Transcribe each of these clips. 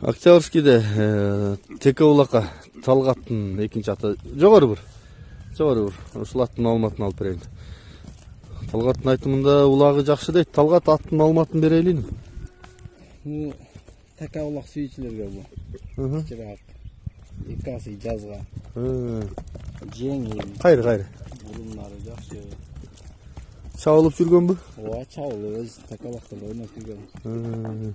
Октябрьскийде Теке Улакка Талгаттын экинчи аты жогору бир. Ушул аттын маалыматын алып берейин. Талгаттын айтымында улагы жакшы дейт. Талгат аттын маалыматын берейлин. Теке Улак сүйүүчүлөргө бул. Кичираак. Икасы жазга. Жеңил. Кайры. Бурунлары жакшы. Чабылып жүргөнбү? Ооба, чабылып өз Теке Улакта ойноп жүргөн.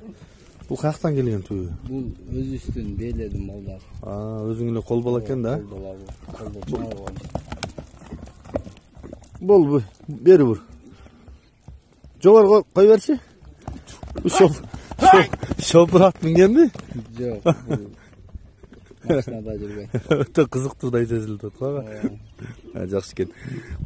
Бул каяктан келген түбү? Бул өзүбүздүн бээлердин малдары. Өзүң эле кол бала экен да? Колдо чабылган. Болбу, бери бур. Жогору кой берчи. Шопур ат мингенби? Жок. Машинада жүргөн. Өтө кызыктуудай сезилип атпайбы? Жакшы экен.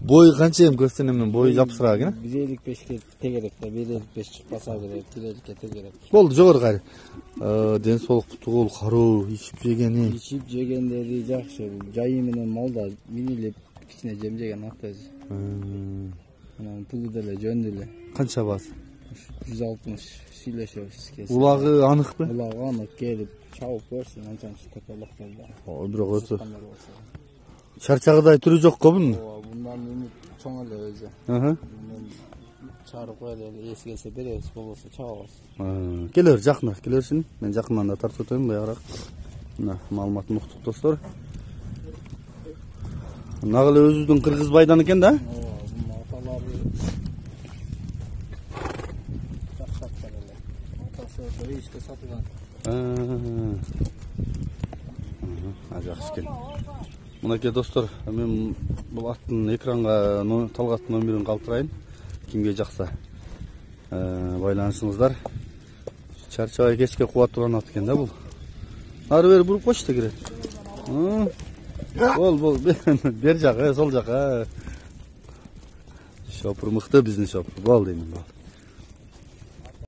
Бою канча эми көстөн эмне бою жапсырак экен? 1.55ке тегерек да, 1.55 чыкпаса керек, 1.50ке тегерек. Болду, жогору кайры. Ден соолук путугул, кароо, ичип жегени. Ичип жегендери жакшы. Жайы менен малда минилип кичине жем жеген ат өзү. Анан пулу деле жөн деле. Канча басы? 160 сүйлөшөбүз. Улагы аныкпы? Улагы анык келип чабып көрсүн, анчанчы Теке Улак болду. Бирок өтө чарчагыдай түрү жок го бунун. Bundan ümit çoğun öyle özü. Bundan çağırıp öyle esi gelse bereriz, bolursa çağırırız. Keler, жақында, келерсин. Мен жақындан да тартып өтөйүн баягыраак. Мына маалыматын уктук достор. Нагы эле өзүбүздүн кыргыз байдан экен да? Ооба, бунун аталары жакшаттар эле. Атасы рейске сатылган. Жакшы экен. Мынакей достор, мен бул аттын экранга Талгаттын номерин калтырайын. Кимге жакса байланышыңыздар. Чарчабай кечке кубат турган ат экен да бул. Ары бери буруп койчу тегерек. Бол, бер жак, сол жака. Шопур мыкты биздин шопур. Бол деймин.